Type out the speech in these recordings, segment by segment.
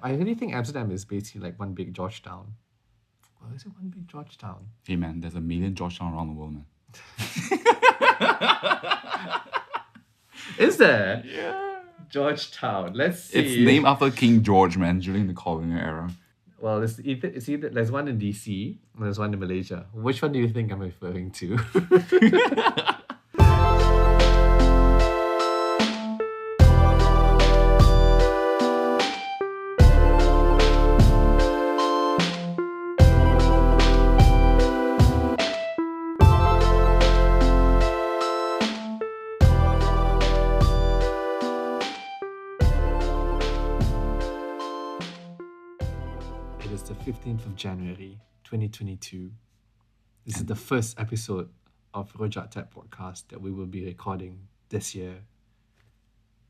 I really think Amsterdam is basically like one big Georgetown. Well, is it one big Georgetown? Hey man, there's a million Georgetown around the world, man. Is there? Yeah. Georgetown. Let's see. It's named after King George, man, during the colonial era. Well, it's either there's one in DC and there's one in Malaysia. Which one do you think I'm referring to? It is the 15th of January, 2022. This is the first episode of Rojak podcast that we will be recording this year.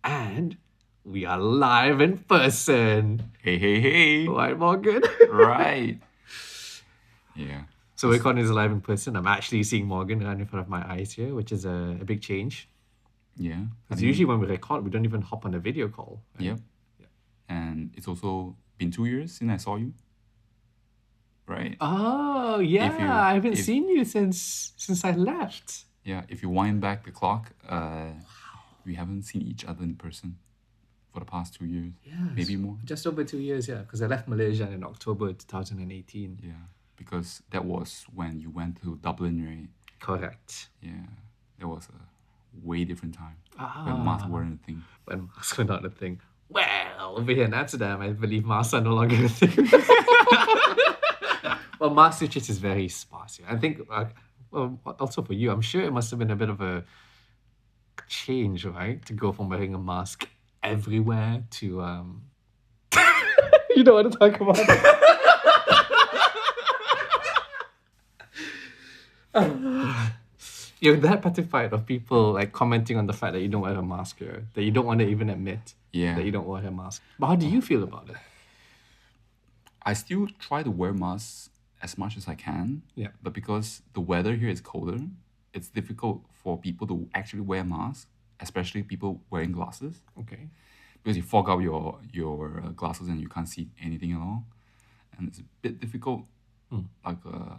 And we are live in person. Hey, hey, hey. Right, Morgan? Right. Yeah. So we're recording this live in person. I'm actually seeing Morgan right in front of my eyes here, which is a big change. Yeah. Because usually when we record, we don't even hop on a video call. Right? Yep. Yeah. And it's also been 2 years since I saw you. Right? Oh, yeah. I haven't seen you since I left. Yeah. If you wind back the clock, we haven't seen each other in person for the past 2 years. Yeah. Maybe more. Just over 2 years, yeah. Because I left Malaysia in October 2018. Yeah. Because that was when you went to Dublin, right? Correct. Yeah. That was a way different time. Ah. When masks weren't a thing. When masks were not a thing. Well, over here in Amsterdam, I believe masks are no longer a thing. Well, mask usage is very sparse here. I think, well, also for you, I'm sure it must have been a bit of a change, right? To go from wearing a mask everywhere to, You don't want to talk about it. You're that petrified of people like commenting on the fact that you don't wear a mask here, that you don't want to even admit that you don't wear a mask. But how do you feel about it? I still try to wear masks as much as I can. Yeah. But because the weather here is colder, it's difficult for people to actually wear masks, especially people wearing glasses. Okay. Because you fog up your glasses and you can't see anything at all. And it's a bit difficult. Like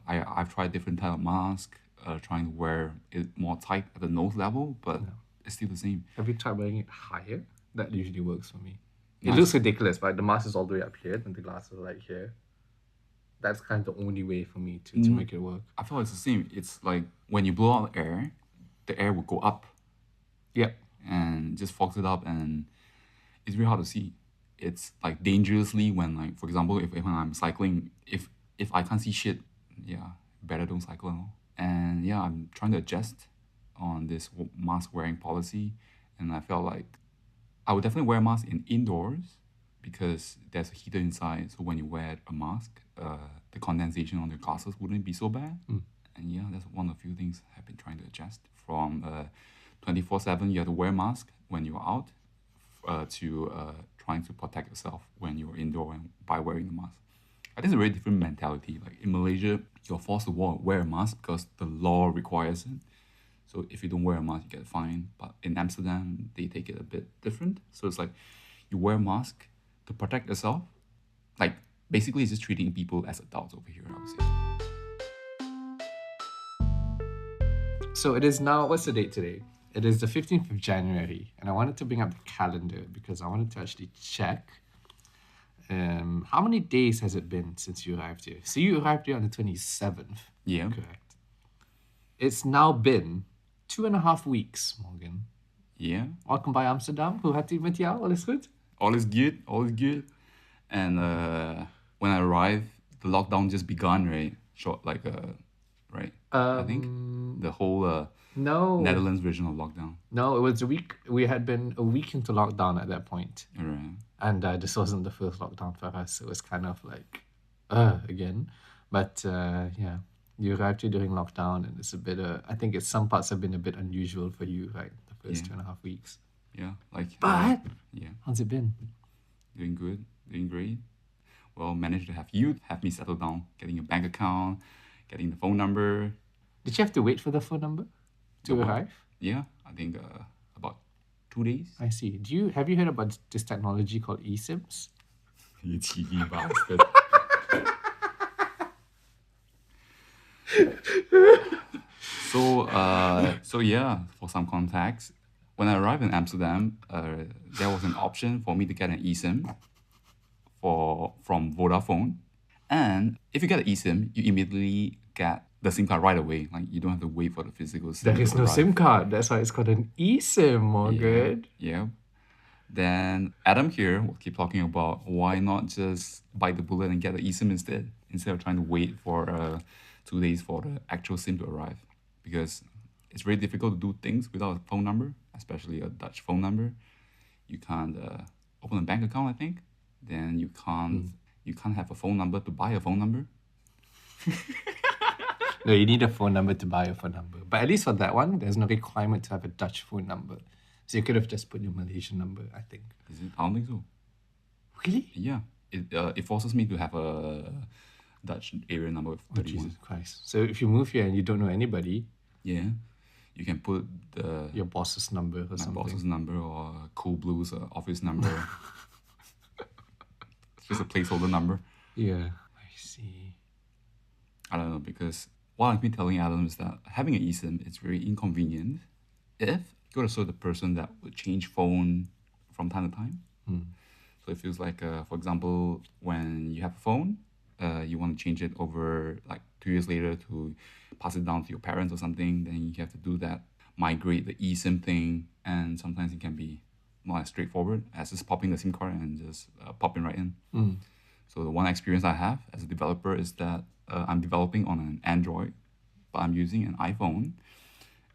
I've tried different type of mask, trying to wear it more tight at the nose level, but it's still the same. Have you tried wearing it higher? That usually works for me. It Nice. looks ridiculous, right? The mask is all the way up here, and the glasses are like here. That's kind of the only way for me to make it work. I feel it's the same. It's like when you blow out air, the air will go up. Yep. And just fogs it up, and it's really hard to see. It's like dangerously when, like, for example, if when I'm cycling, if I can't see shit, better don't cycle at all. And yeah, I'm trying to adjust on this mask wearing policy, and I felt like I would definitely wear a mask indoors because there's a heater inside. So when you wear a mask, the condensation on your glasses wouldn't be so bad. And yeah, that's one of the few things I've been trying to adjust from 24/7. You have to wear a mask when you're out to trying to protect yourself when you're indoor and by wearing the mask. I think it's a very different mentality. Like in Malaysia, you're forced to wear a mask because the law requires it. So if you don't wear a mask, you get fined. But in Amsterdam, they take it a bit different. So it's like you wear a mask to protect yourself. Like basically, it's just treating people as adults over here, I would say. So it is now, what's the date today? It is the 15th of January, and I wanted to bring up the calendar because I wanted to actually check how many days has it been since you arrived here? So you arrived here on the 27th. Yeah. Correct. It's now been 2.5 weeks, Morgan. Yeah. Welkom bij Amsterdam. Hoe gaat het met jou? Alles goed? All is good. All is good. And when I arrived, the lockdown just begun, right? Short, like, right? I think the whole Netherlands version of lockdown. No, it was a week. We had been a week into lockdown at that point. Right. And this wasn't the first lockdown for us. It was kind of like, again. But yeah, you arrived here during lockdown, and it's a bit, I think some parts have been a bit unusual for you, right? The first 2.5 weeks. Yeah, like... But, yeah. how's it been? Doing good, doing great. Well, managed to have me settle down, getting a bank account, getting the phone number. Did you have to wait for the phone number to arrive? Yeah, I think about 2 days. I see. Have you heard about this technology called eSIMs? You cheeky bastard. So yeah, for some context, when I arrived in Amsterdam, there was an option for me to get an eSIM from Vodafone. And if you get an eSIM, you immediately get the SIM card right away. Like you don't have to wait for the physical SIM There is to no arrive. SIM card. That's why it's called an eSIM, Morgan. Yeah. Then Adam here will keep talking about why not just bite the bullet and get the eSIM instead of trying to wait for 2 days for the actual SIM to arrive. Because it's very difficult to do things without a phone number, especially a Dutch phone number. You can't open a bank account, I think. Then you can't have a phone number to buy a phone number. No, you need a phone number to buy a phone number. But at least for that one, there's no requirement to have a Dutch phone number. So you could have just put your Malaysian number, I think. Is it? I don't think so. Really? Yeah. It forces me to have a Dutch area number of Oh, 31. Jesus Christ. So if you move here and you don't know anybody, Yeah. You can put your boss's number or my something. boss's number or Cool Blues office number. It's just a placeholder number. Yeah, I see. I don't know, because what I've been telling Adam is that having an eSIM is very inconvenient if you're the sort of person that would change phone from time to time. So it feels like, for example, when you have a phone, you want to change it over like 2 years later to pass it down to your parents or something, then you have to do that, migrate the eSIM thing, and sometimes it can be not as straightforward as just popping the SIM card and just popping right in. So the one experience I have as a developer is that I'm developing on an Android, but I'm using an iPhone.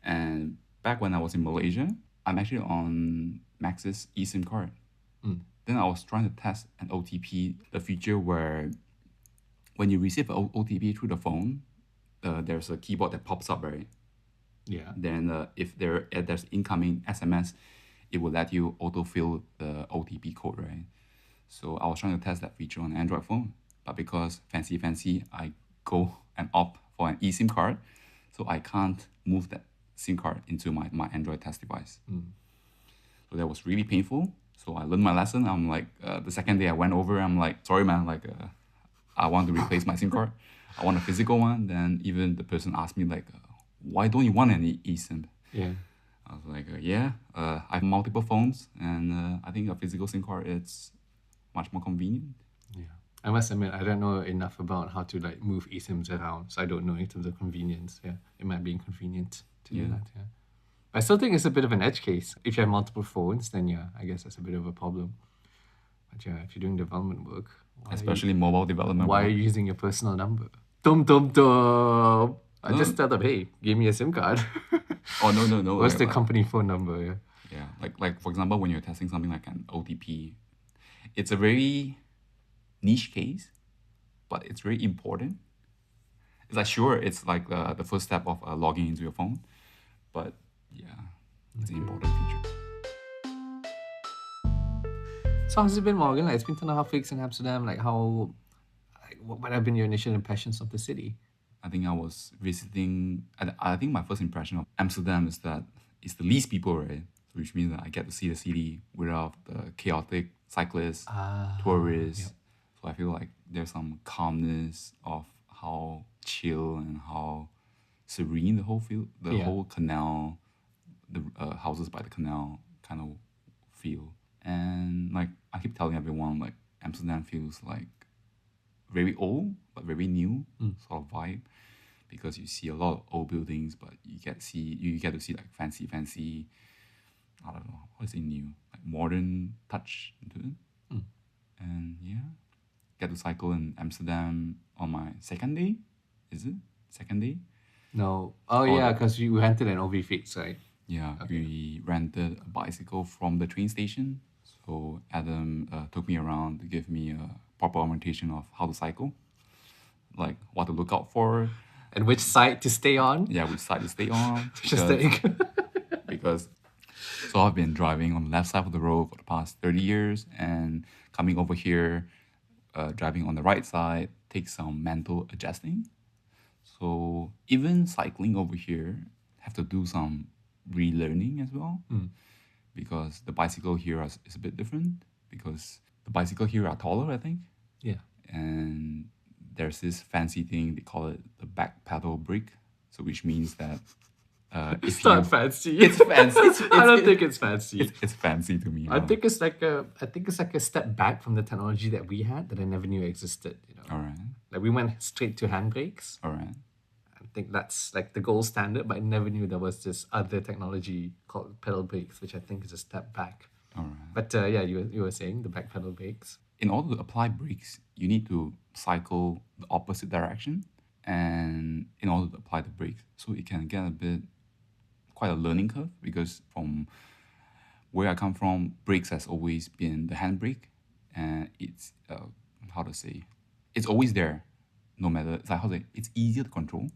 And back when I was in Malaysia, I'm actually on Max's eSIM card. Then I was trying to test an OTP, the feature where when you receive an OTP through the phone, there's a keyboard that pops up, right? Yeah. Then if there's incoming SMS, it will let you autofill the OTP code, right? So I was trying to test that feature on an Android phone, but because fancy, I go and opt for an eSIM card, so I can't move that SIM card into my Android test device. So that was really painful. So I learned my lesson. I'm like, the second day I went over, I'm like, sorry man, like, I want to replace my SIM card. I want a physical one. Then even the person asked me like, why don't you want any eSIM? Yeah. I was like, I have multiple phones, and I think a physical SIM card is much more convenient. Yeah. I must admit, I don't know enough about how to like move eSIMs around, so I don't know in terms of convenience. Yeah, it might be inconvenient to do that. Yeah, but I still think it's a bit of an edge case. If you have multiple phones, then yeah, I guess that's a bit of a problem. But yeah, if you're doing development work, Especially mobile development. why are you using your personal number? Dum. I just tell them, hey, give me a SIM card. Oh no. What's the like, company phone number? Yeah. Yeah, like for example, when you're testing something like an OTP, it's a very niche case, but it's very important. It's like sure, it's like the first step of logging into your phone, but yeah, it's an important feature. So how's it been, Morgan? Like, it's been 2.5 weeks in Amsterdam. Like, what have been your initial impressions of the city? I think I was visiting. I think my first impression of Amsterdam is that it's the least people, right? Which means that I get to see the city without the chaotic cyclists, tourists. So I feel like there's some calmness of how chill and how serene the whole whole canal, the houses by the canal kind of feel. And like I keep telling everyone, like Amsterdam feels like very old but very new sort of vibe, because you see a lot of old buildings, but you get to see like fancy, I don't know, what is it, new, like modern touch into it. And yeah, get to cycle in Amsterdam on my second day. Is it second day? No. Oh yeah, because you rented an OV fix, right? Yeah, we rented a bicycle from the train station. So Adam took me around to give me a proper orientation of how to cycle, like what to look out for. And which side to stay on? Yeah, which side to stay on. Because so I've been driving on the left side of the road for the past 30 years, and coming over here, driving on the right side takes some mental adjusting. So even cycling over here have to do some relearning as well, because the bicycle here is a bit different, because the bicycle here are taller, I think. Yeah. And there's this fancy thing, they call it the back pedal brake. So which means that It's if not you fancy. it's fancy. I don't think it's fancy. It's fancy to me. I think it's like a step back from the technology that we had that I never knew existed. All right. Like we went straight to handbrakes. All right. I think that's like the gold standard, but I never knew there was this other technology called pedal brakes, which I think is a step back. All right. But yeah, you were saying the back pedal brakes. In order to apply brakes, you need to cycle the opposite direction, and in order to apply the brakes, so it can get quite a learning curve, because from where I come from, brakes has always been the handbrake, and it's how to say, it's always there, no matter. It's like how to say, it's easier to control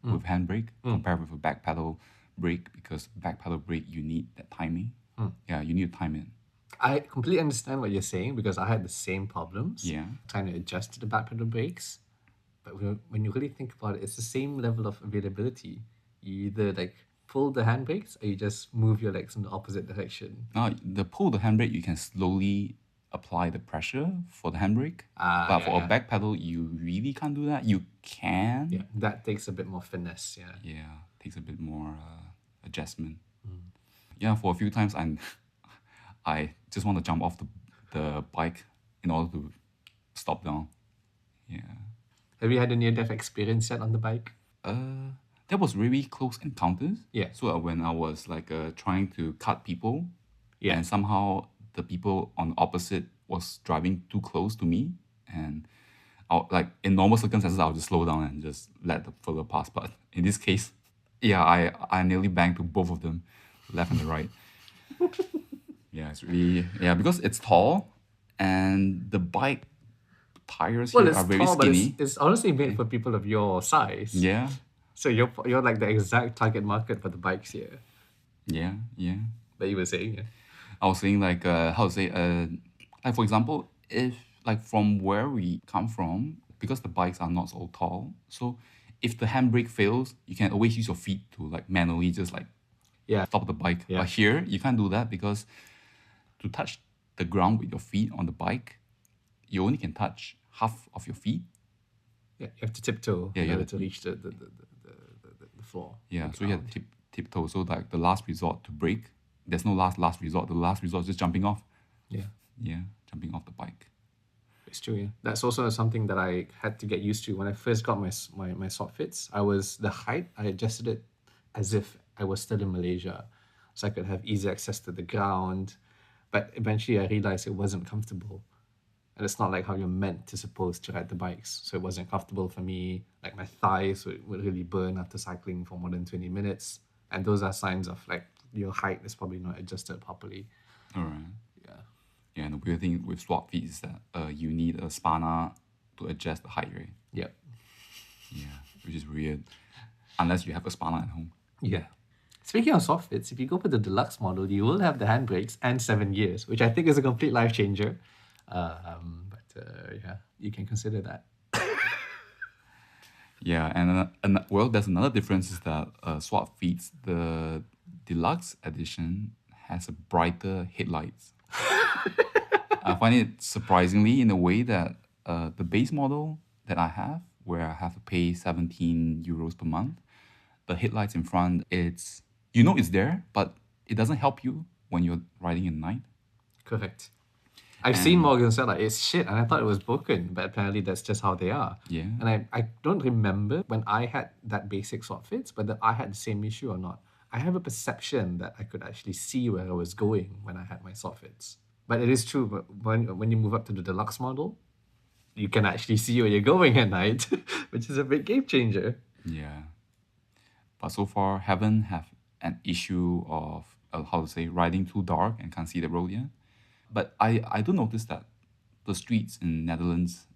with handbrake compared with a back pedal brake, because back pedal brake you need that timing. Yeah, you need to time it. I completely understand what you're saying because I had the same problems. Yeah. Trying to adjust to the back pedal brakes. But when you really think about it, it's the same level of availability. You either like pull the handbrakes or you just move your legs in the opposite direction. Now, the pull the handbrake, you can slowly apply the pressure for the handbrake. But for a back pedal, you really can't do that. You can. Yeah, that takes a bit more finesse. Yeah. Yeah, takes a bit more adjustment. Yeah, for a few times, I just want to jump off the bike in order to stop down. Yeah. Have you had a near-death experience yet on the bike? That was really close encounters. Yeah. So when I was like trying to cut people, Yeah. and somehow the people on opposite was driving too close to me, and like in normal circumstances I'll just slow down and just let the fellow pass. But in this case, yeah, I nearly banged to both of them, left and the right. Yeah, it's really because it's tall, and the bike tires here are very tall, skinny. but it's honestly made for people of your size. Yeah, So you're like the exact target market for the bikes here. yeah. That you were saying. Yeah. I was saying like how to say like for example, if like from where we come from, because the bikes are not so tall, so if the handbrake fails, you can always use your feet to like manually just like Yeah. stop the bike. Yeah. But here you can't do that, because to touch the ground with your feet on the bike, you only can touch half of your feet. Yeah. You have to tiptoe Yeah, in you order have to reach the floor. Yeah, the so you have ground. to tiptoe. So like the last resort to brake, there's no last resort. The last resort is just jumping off. Yeah. Yeah, jumping off the bike. It's true, yeah. That's also something that I had to get used to when I first got my Swapfiets. The height, I adjusted it as if I was still in Malaysia, so I could have easy access to the ground. But eventually I realized it wasn't comfortable. And it's not like how you're meant to supposed to ride the bikes. So it wasn't comfortable for me. Like my thighs would really burn after cycling for more than 20 minutes. And those are signs of like your height is probably not adjusted properly. All right. Yeah. Yeah, and the weird thing with Swapfiets is that you need a spanner to adjust the height, right? Yep. Yeah, which is weird. Unless you have a spanner at home. Yeah. Speaking of Swapfiets, if you go for the deluxe model, you will have the handbrakes and 7 gears, which I think is a complete life changer. Yeah, you can consider that. Yeah, and well, there's another difference is that Swapfiets, the deluxe edition, has a brighter headlights. I find it surprisingly in a way that the base model that I have, where I have to pay 17 euros per month, the headlights in front, it's there, but it doesn't help you when you're riding at night. Correct. I've seen Morgan say like it's shit, and I thought it was broken, but apparently that's just how they are. Yeah. And I don't remember when I had that basic Swapfiets, whether I had the same issue or not. I have a perception that I could actually see where I was going when I had my Swapfiets. But it is true, but when you move up to the deluxe model, you can actually see where you're going at night, which is a big game changer. Yeah. But so far, haven't have an issue of riding too dark and can't see the road yet. But I do notice that the streets in Netherlands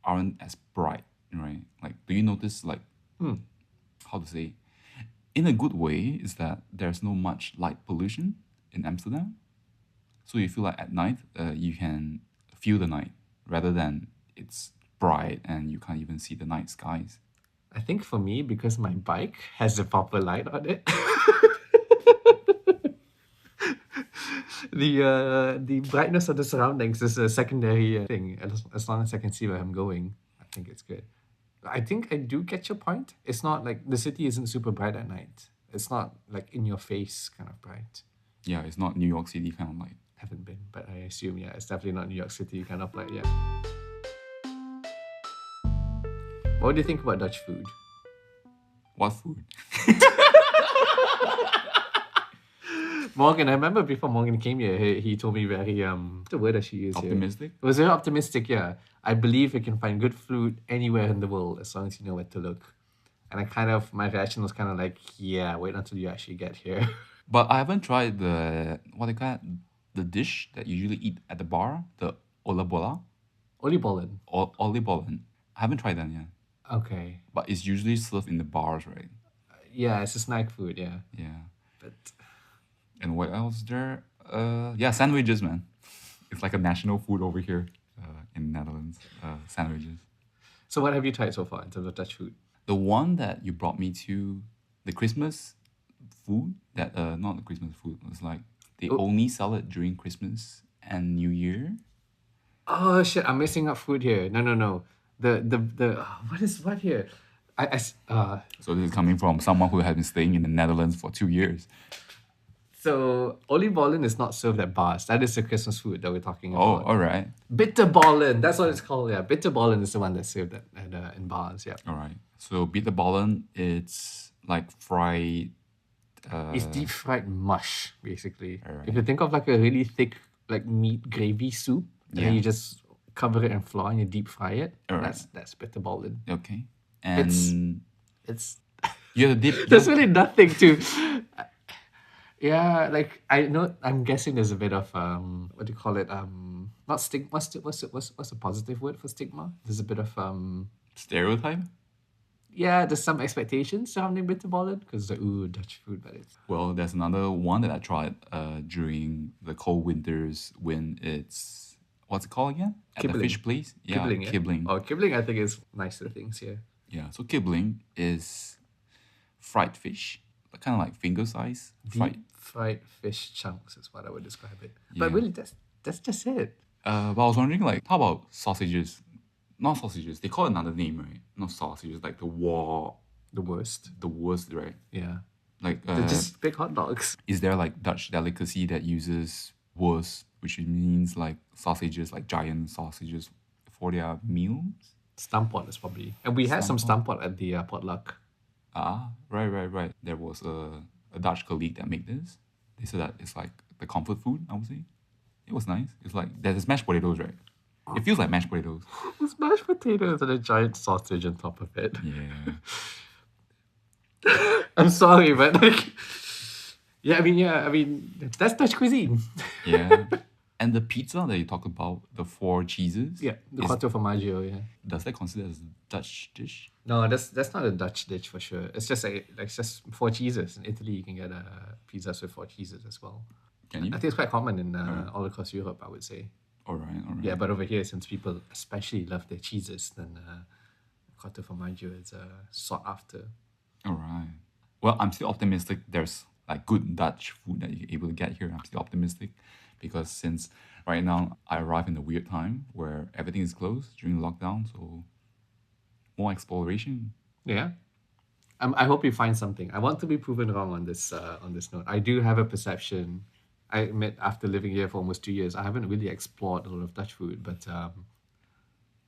aren't as bright, right? Like, do you notice like how to say, in a good way, is that there's no much light pollution in Amsterdam. So you feel like at night you can feel the night rather than it's bright and you can't even see the night skies. I think for me, because my bike has a proper light on it, the brightness of the surroundings is a secondary thing. As long as I can see where I'm going, I think it's good. I think I do get your point. It's not like the city isn't super bright at night. It's not like in your face kind of bright. Yeah, it's not New York City kind of light. Haven't been, but I assume it's definitely not New York City kind of light. Yeah. What do you think about Dutch food? What food? Morgan, I remember before Morgan came here, he told me very what's the word that she used Optimistic? here? It was very optimistic, yeah. I believe you can find good food anywhere in the world as long as you know where to look. And my reaction was kind of like, yeah, wait until you actually get here. But I haven't tried what they call it, the dish that you usually eat at the bar, the Oliebol. Oliebollen. Oliebol. I haven't tried that yet. Okay. But it's usually served in the bars, right? Yeah, it's a snack food, yeah. Yeah. But And what else is there? Yeah, sandwiches, man. It's like a national food over here in Netherlands. Sandwiches. so what have you tried so far in terms of Dutch food? The one that you brought me to, the Christmas food, that not the Christmas food, it's like they only sell it during Christmas and New Year. Oh shit, I'm messing up food here. No. What here? So this is coming from someone who has been staying in the Netherlands for 2 years. So Oliebollen is not served at bars. That is the Christmas food that we're talking Oh, about. all right. Bitterballen, that's what it's called. Yeah, Bitterballen is the one that's served in bars. Yeah, All right. So Bitterballen, it's like fried. it's deep fried mush basically. Alright. If you think of like a really thick like meat gravy soup, and then Yeah. you just cover it in flour and you deep fry it. Alright. That's Bitterballen. Okay. And It's you have to dip. there's really nothing to. Yeah, like I know. I'm guessing there's a bit of what do you call it? Not stigma. What's the positive word for stigma? There's a bit of Stereotype? yeah. There's some expectations surrounding Bitterballen because it's like Dutch food, but it's Well, there's another one that I tried during the cold winters when it's what's it called again? At the Kibbeling. fish place? Yeah, Kibbeling. Yeah? Kibbeling. Oh, Kibbeling. I think is nicer things here. Yeah, so Kibbeling is fried fish, but kind of like finger size. Fried. Fried fish chunks is what I would describe it. Yeah. But really, that's just it. But I was wondering, like, how about sausages? Not sausages. They call it another name, right? Not sausages, like the The worst. worst, right? Yeah. Like, They're just big hot dogs. is there like Dutch delicacy that uses wurst, which means like sausages, like giant sausages for their meals? Stamppot is probably, and we had some Stamppot at the potluck. Ah, right. There was a Dutch colleague that made this. They said that it's like the comfort food, I would say. It was nice. It's like there's mashed potatoes, right? It feels like mashed potatoes. It's mashed potatoes and a giant sausage on top of it. Yeah. I'm sorry, but like, I mean, that's Dutch cuisine. Yeah. And the pizza that you talked about, the 4 cheeses. Yeah, the is- Quattro Formaggi, yeah. Does that consider as a Dutch dish? No, that's not a Dutch dish for sure. It's just like it's just 4 cheeses. In Italy, you can get pizzas with 4 cheeses as well. Can you? I think it's quite common in all across Europe, I would say. All right. Yeah, but over here, since people especially love their cheeses, then Quattro Formaggi is sought after. All right. Well, I'm still optimistic. There's like good Dutch food that you're able to get here. I'm still optimistic because since right now I arrive in a weird time where everything is closed during lockdown, so more exploration. Yeah. I hope you find something. I want to be proven wrong on this note. I do have a perception. I admit, after living here for almost 2 years, I haven't really explored a lot of Dutch food. But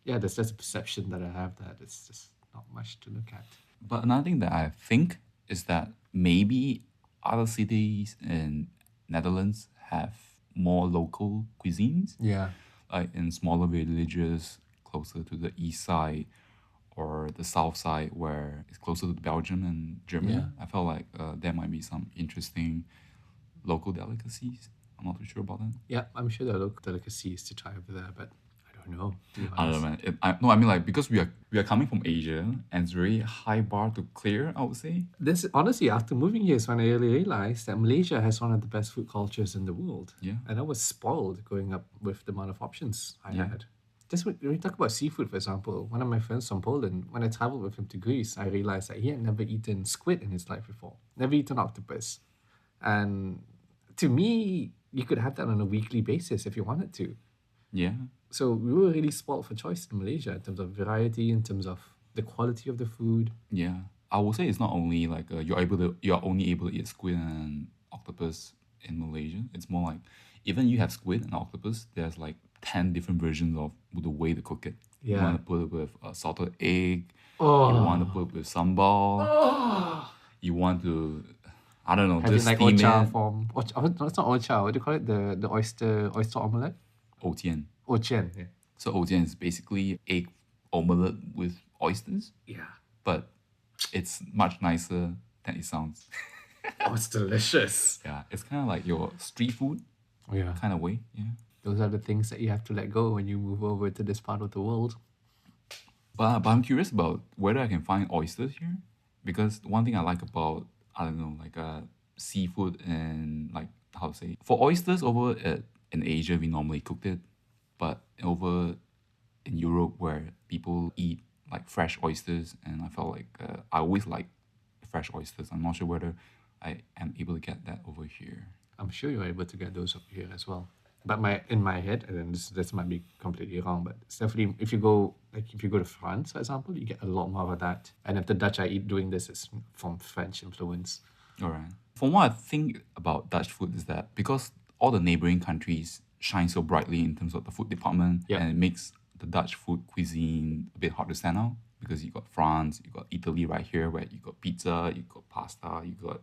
there's just a perception that I have that it's just not much to look at. But another thing that I think is that maybe other cities in Netherlands have more local cuisines, Yeah. like in smaller villages closer to the east side or the south side where it's closer to Belgium and Germany. Yeah. I felt like there might be some interesting local delicacies. I'm not too sure about that. Yeah, I'm sure there are local delicacies to try over there, but I don't know. To be I don't honest. know, man. I mean like because we are coming from Asia and it's very high bar to clear, I would say. This honestly, after moving here, is when I really realized that Malaysia has one of the best food cultures in the world. Yeah. And I was spoiled growing up with the amount of options I Yeah. had. Just when we talk about seafood, for example, one of my friends from Poland, when I traveled with him to Greece, I realized that he had never eaten squid in his life before, never eaten octopus. And to me, you could have that on a weekly basis if you wanted to. Yeah. So we were really spoiled for choice in Malaysia in terms of variety, in terms of the quality of the food. Yeah. I would say it's not only like you're only able to eat squid and octopus in Malaysia. It's more like even you have squid and octopus, there's like 10 different versions of the way to cook it. You Yeah. want to put it with salted egg. Oh. You want to put it with sambal. Oh. You want to, I don't know, Have it just like steam ocha it. form. No, it's not ocha. What do you call it? The oyster omelette? Otian. Chien. Yeah. So otian is basically egg omelette with oysters, Yeah. but it's much nicer than it sounds. Oh, it's delicious. Yeah, it's kind of like your street food Yeah. kind of way. Yeah. Those are the things that you have to let go when you move over to this part of the world. But I'm curious about whether I can find oysters here, because one thing I like about, I don't know, like seafood and like how to say, for oysters over in Asia we normally cooked it, but over in Europe where people eat like fresh oysters, and I felt like I always like fresh oysters. I'm not sure whether I am able to get that over here. I'm sure you're able to get those over here as well. But in my head, and then this might be completely wrong, but it's definitely if you go to France, for example, you get a lot more of that. And if the Dutch I eat doing this is from French influence. All right. From what I think about Dutch food is that because all the neighboring countries shine so brightly in terms of the food department, Yep. and it makes the Dutch food cuisine a bit hard to stand out because you got France, you got Italy right here, where you got pizza, you got pasta, you got,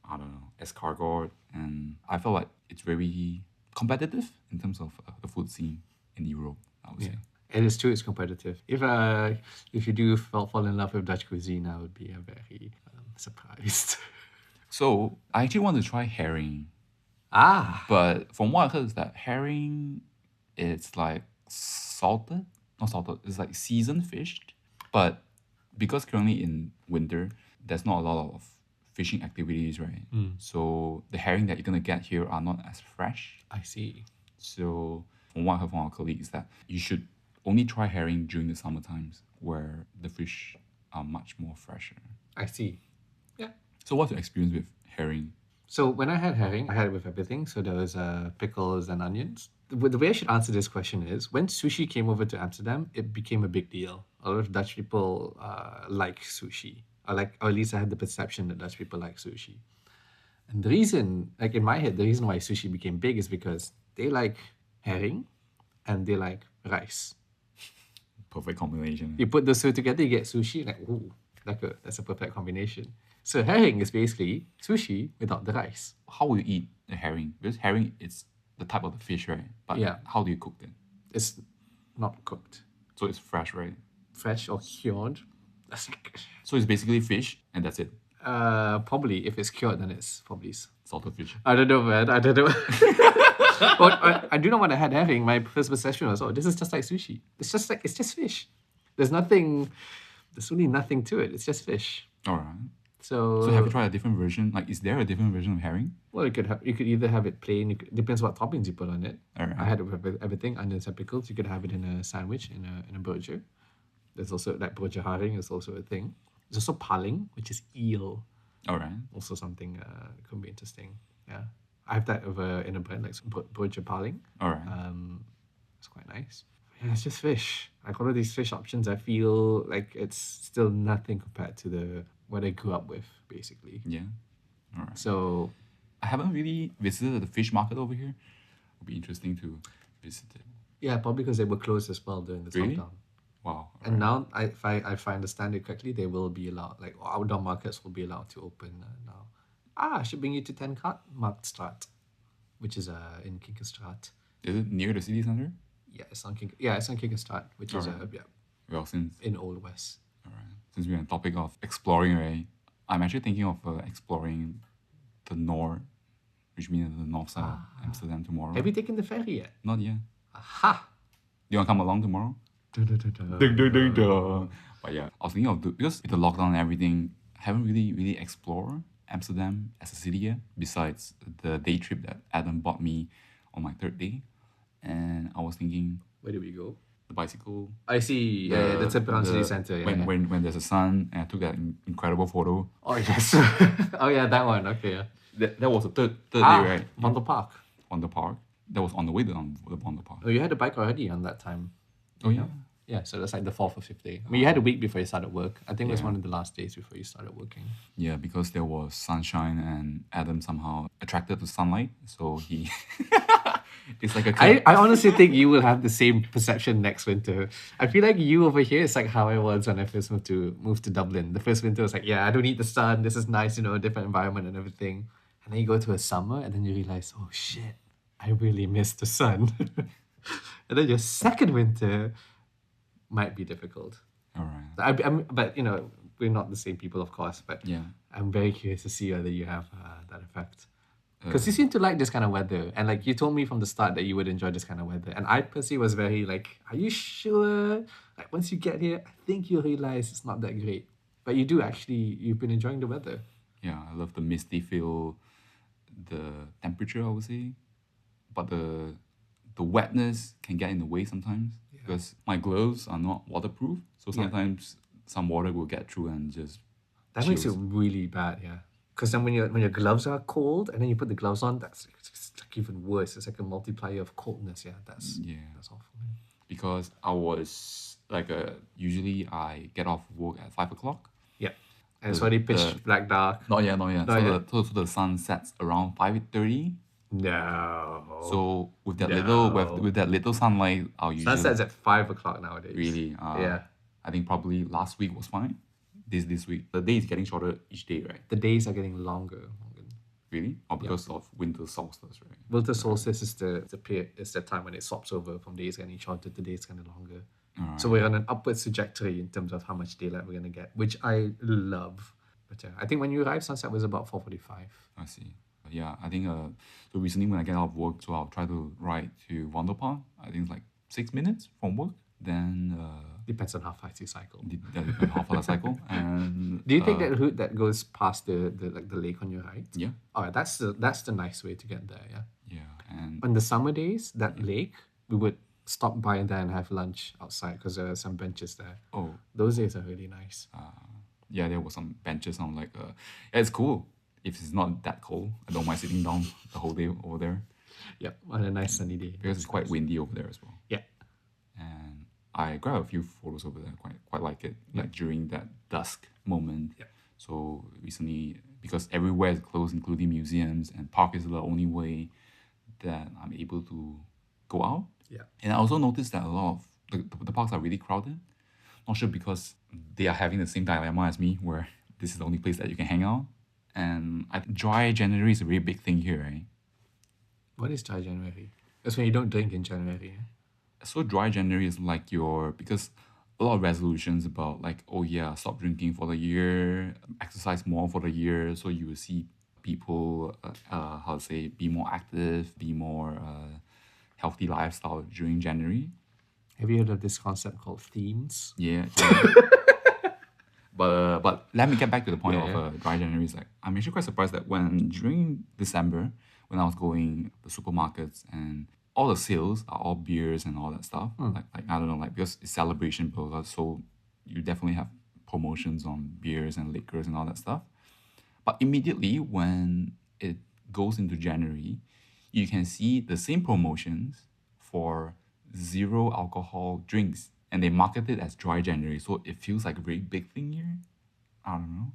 I don't know, escargot, and I felt like it's very competitive in terms of the food scene in Europe, I would say. It is true, it's competitive. If you do fall in love with Dutch cuisine, I would be very surprised. So I actually want to try herring, but from what I heard is that herring, it's like not salted, it's like seasoned fished, but because currently in winter, there's not a lot of fishing activities, right? So the herring that you're gonna get here are not as fresh. I see. So from what I heard from our colleagues, that you should only try herring during the summer times where the fish are much more fresher. I see. Yeah. So what's your experience with herring? So when I had herring, I had it with everything. So there was pickles and onions. The way I should answer this question is, when sushi came over to Amsterdam, it became a big deal. A lot of Dutch people like sushi. Or at least I had the perception that Dutch people like sushi. And the reason, like in my head, the reason why sushi became big is because they like herring and they like rice. Perfect combination. You put those two together, you get sushi. Like, ooh, that's a perfect combination. So herring is basically sushi without the rice. How will you eat the herring? Because herring, it's the type of the fish, right? But Yeah. how do you cook it? It's not cooked. So it's fresh, right? Fresh or cured. So it's basically fish and that's it. Probably if it's cured, then it's probably. Salted fish. I don't know, man. I don't know. But I do know when I had herring, my first perception was, oh, this is just like sushi. It's just fish. There's really nothing to it. It's just fish. All right. So So have you tried a different version? Like, is there a different version of herring? well, you could either have it plain. Depends what toppings you put on it. Alright. I had it with everything, onions and pickles. You could have it in a sandwich, in a burger. There's also like burger haring is also a thing. There's also paling, which is eel. All right. Also something that could be interesting. Yeah, I have that in a brand like burger paling. All right. It's quite nice. Yeah, it's just fish. Like all of these fish options, I feel like it's still nothing compared to what I grew up with, basically. Yeah. All right. So I haven't really visited the fish market over here. It'll be interesting to visit it. yeah, probably because they were closed as well during the Really? lockdown. Wow. And now, if I understand it correctly, they will be allowed, like outdoor markets will be allowed to open now. I should bring you to 10 Marktstraat, which is in Kinkerstraat. Is it near the city center? Yeah, it's on Kinkerstraat, which is Well, since in Old West. all right, since we're on the topic of exploring, right? I'm actually thinking of exploring the north, which means the north side of Amsterdam tomorrow. Have you taken the ferry yet? Not yet. Aha! You want to come along tomorrow? But yeah, I was thinking of because with the lockdown and everything, I haven't really explored Amsterdam as a city yet. Besides the day trip that Adam bought me on my third day, and I was thinking, Where did we go? the bicycle. I see. Yeah, that's a city center. Yeah, When there's a sun, and I took that incredible photo. Oh yes. Oh yeah, that one. Okay. Yeah. That was the third day, right? Vondelpark. Vondelpark. That was on the way to the Vondelpark. Oh, you had a bike already on that time. Oh yeah. Yeah, so that's like the fourth or fifth day. I mean, you had a week before you started work. I think it was Yeah. one of the last days before you started working. Yeah, because there was sunshine and Adam somehow attracted to sunlight, so he. It's like a. I honestly think you will have the same perception next winter. I feel like you over here is like how I was when I first moved to Dublin. The first winter was like, yeah, I don't need the sun. This is nice, different environment and everything. And then you go to a summer and then you realize, oh shit, I really miss the sun. And then your second winter might be difficult. All right. But we're not the same people, of course. But Yeah. I'm very curious to see whether you have that effect. Because you seem to like this kind of weather. And like you told me from the start that you would enjoy this kind of weather. And I personally was very like, are you sure? Like once you get here, I think you'll realize it's not that great. But you've been enjoying the weather. Yeah, I love the misty feel, the temperature, I would say. But the wetness can get in the way sometimes. Because my gloves are not waterproof. So sometimes some water will get through and just That makes it really bad, yeah. Because then when your gloves are cold and then you put the gloves on, it's like even worse. It's like a multiplier of coldness. Yeah, that's awful. Because I was like usually I get off work at 5:00. Yeah, and it's already pitch black dark. Not yet. So the sun sets around 5:30. No. So with that little sunlight, I'll usually. Sun sets at 5:00 nowadays. Really? Yeah. I think probably last week was fine. This week, the day is getting shorter each day, right? The days are getting longer. Really? Or because of winter solstice, right? Winter solstice is the time when it swaps over from days getting shorter to days getting longer. Alright. So we're on an upwards trajectory in terms of how much daylight we're gonna get, which I love. But I think when you arrived, sunset was about 4:45. I see. Yeah, I think so recently when I get out of work, so I'll try to ride to Vondelpark. I think it's like 6 minutes from work. Then Depends on how fast you cycle. How far I cycle. And Do you take that route that goes past the lake on your right? Yeah. Oh, that's the nice way to get there. Yeah. Yeah, and On the summer days, that lake, we would stop by there and have lunch outside because there are some benches there. oh Those days are really nice. yeah, there were some benches. I'm like, yeah, it's cool if it's not that cold. I don't mind sitting down the whole day over there Yep, on a nice sunny day. because it's quite windy over there as well. Yeah. And I grabbed a few photos over there. Quite like it, like during that dusk moment. Yeah. So recently, because everywhere is closed, including museums, and park is the only way that I'm able to go out. Yeah. And I also noticed that a lot of the parks are really crowded. Not sure because they are having the same dilemma as me, where this is the only place that you can hang out. And I think dry January is a really big thing here, right? What is dry January? That's when you don't drink in January. So dry January is like because a lot of resolutions about like, oh yeah, stop drinking for the year, exercise more for the year. So you will see people, be more active, be more healthy lifestyle during January. Have you heard of this concept called themes? Yeah. But let me get back to the point of dry January. Is like I'm actually quite surprised that during December when I was going to the supermarkets and all the sales are all beers and all that stuff. Like I don't know, like because it's celebration period, so you definitely have promotions on beers and liquors and all that stuff. But immediately when it goes into January, you can see the same promotions for zero alcohol drinks, and they market it as dry January, so it feels like a very big thing here. I don't know.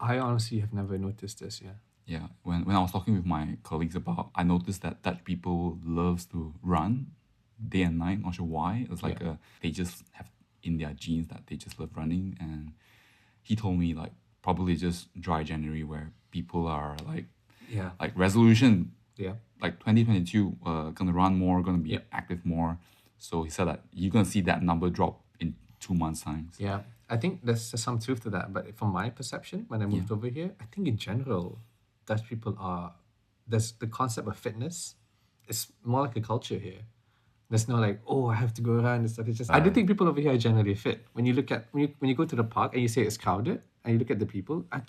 I honestly have never noticed this, yeah. Yeah, when I was talking with my colleagues I noticed that Dutch people loves to run day and night. Not sure why. It's like they just have in their genes that they just love running. And he told me like probably just dry January where people are like resolution. Yeah. Like 2022, gonna run more, gonna be active more. So he said that you're gonna see that number drop in 2 months' time. Yeah, I think there's some truth to that. But from my perception, when I moved over here, I think in general, Dutch people there's the concept of fitness. It's more like a culture here. There's no like, oh, I have to go around and stuff. It's just I do think people over here are generally fit. When you look at when you go to the park and you say it's crowded and you look at the people are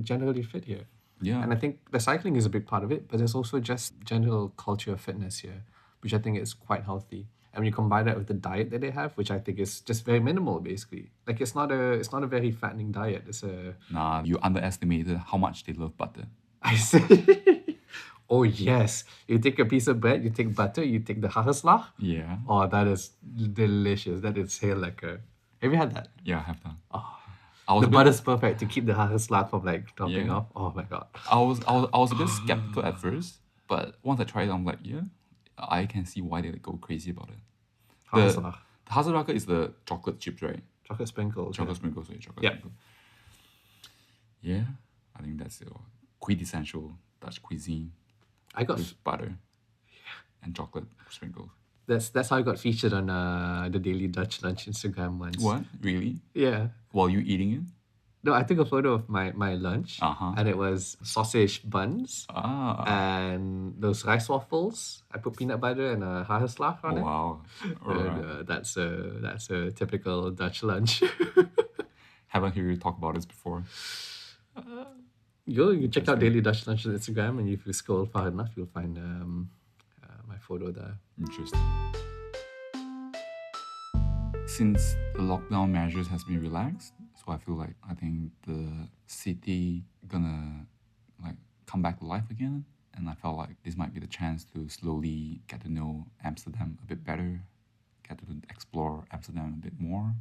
generally fit here. Yeah. And I think the cycling is a big part of it, but there's also just general culture of fitness here, which I think is quite healthy. And when you combine that with the diet that they have, which I think is just very minimal, basically. Like it's not a very fattening diet. It's a Nah, you underestimated how much they love butter. I see. Oh yes. You take a piece of bread, you take butter, you take the Hagelslag. Yeah. Oh, that is delicious. That is heel lekker. Have you had that? Yeah, I have done. Oh, I was the a bit, butter's perfect to keep the Hagelslag from like dropping Yeah. off. Oh my god. I was a bit skeptical at first, but once I tried it, I'm like, yeah, I can see why they go crazy about it. Hagelslag. The Hagelslag is the chocolate chips, right? Chocolate sprinkles. Chocolate sprinkles, sorry, chocolate Yeah. sprinkles. Yeah, I think that's the quintessential Dutch cuisine I got with butter and chocolate sprinkles. that's how I got featured on the Daily Dutch Lunch Instagram once. What? Really? Yeah. While you eating it? No, I took a photo of my lunch, Uh-huh. and it was sausage buns Ah. and those rice waffles. I put peanut butter and a hagelslag on Oh, it. wow. All And, right. that's a typical Dutch lunch. Haven't heard you talk about this before. You check out Daily Dutch Lunch on Instagram, and if you scroll far enough, you'll find my photo there. Interesting. Since the lockdown measures has been relaxed, so I think the city gonna like come back to life again, and I felt like this might be the chance to slowly get to know Amsterdam a bit better, get to explore Amsterdam a bit more,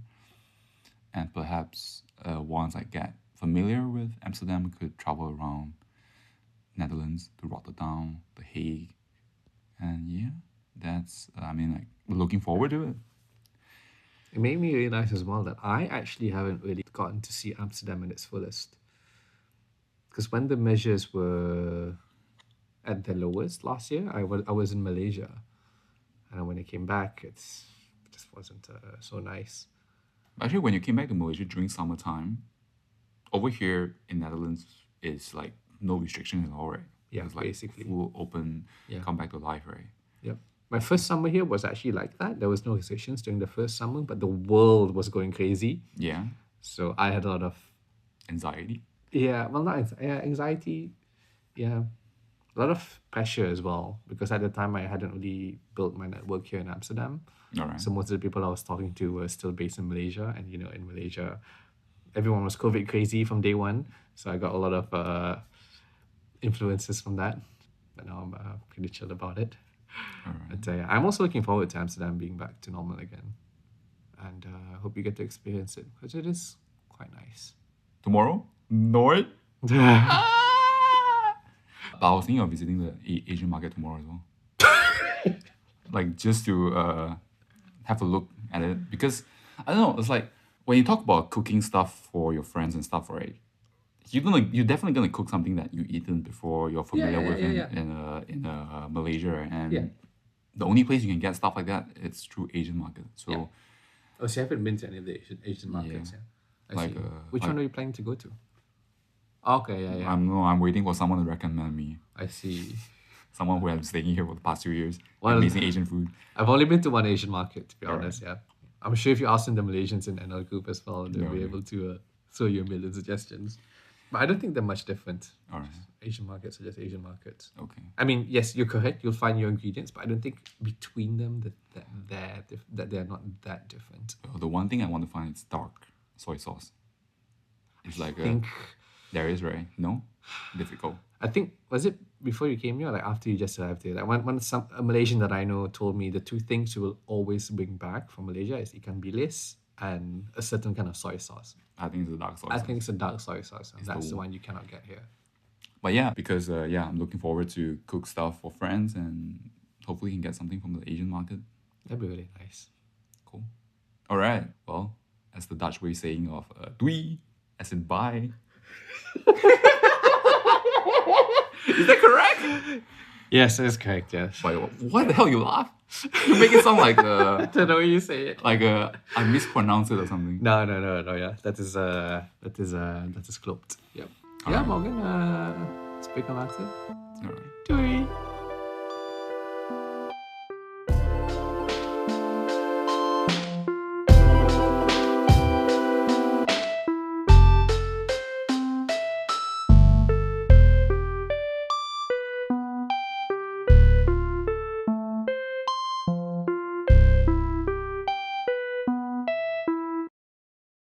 and perhaps once I get familiar with Amsterdam, I could travel around Netherlands to Rotterdam, The Hague, and yeah, that's looking forward to it. It made me realize as well that I actually haven't really gotten to see Amsterdam at its fullest. Because when the measures were at their lowest last year, I was in Malaysia. And when I came back, it just wasn't so nice. Actually, when you came back to Malaysia during summertime, over here in Netherlands, it's like no restrictions at all, right? Yeah, it's like basically. full open, Yeah. come back to life, right? Yep. My first summer here was actually like that. There was no restrictions during the first summer, but the world was going crazy. Yeah, So I had a lot of, anxiety. not anxiety. Yeah. A lot of pressure as well, because at the time I hadn't really built my network here in Amsterdam. All right. So most of the people I was talking to were still based in Malaysia, and in Malaysia, everyone was COVID crazy from day one. So I got a lot of influences from that, but now I'm pretty chill about it. All right. But I'm also looking forward to Amsterdam being back to normal again, and I hope you get to experience it because it is quite nice. Tomorrow? No. But I was thinking of visiting the Asian market tomorrow as well. Like just to have a look at it, because I don't know, it's like when you talk about cooking stuff for your friends and stuff, right? You're definitely gonna cook something that you've eaten before, you're familiar with in Malaysia, right? And Yeah. the only place you can get stuff like that it's through Asian market. So Yeah. Oh, so you haven't been to any of the Asian markets, yeah? I Like, see. like- Which one are you planning to go to? Okay, yeah. I'm waiting for someone to recommend me. I see. Someone who has been staying here for the past 2 years. Well- Amazing Asian food. I've only been to one Asian market, to be Alright. honest, yeah. I'm sure if you ask them the Malaysians in NL group as well, they'll be Yeah. able to throw you a million suggestions. But I don't think they're much different. Alright. Asian markets are just Asian markets. Okay. I mean, yes, you're correct. You'll find your ingredients, but I don't think between them that they're not that different. The one thing I want to find is dark soy sauce. It's like I think there is, right? No? Difficult. was it before you came here, or like after you just arrived here? Like a Malaysian that I know told me the two things you will always bring back from Malaysia is ikan bilis and a certain kind of soy sauce. I think it's the dark soy I sauce. think it's a dark soy sauce, and It's that's the the one you cannot get here. But yeah, because I'm looking forward to cook stuff for friends and hopefully can get something from the Asian market. That'd be really nice. Cool. All right. Well, as the Dutch way saying of doei, as in bye. Is that correct? Yes, that's correct. Yes. Why the hell you laugh? You make it sound like I don't know how you say it. I mispronounced it or something. No. Yeah, that is klopt. Yep. Ja, Alright. morgen spreken we later. All right.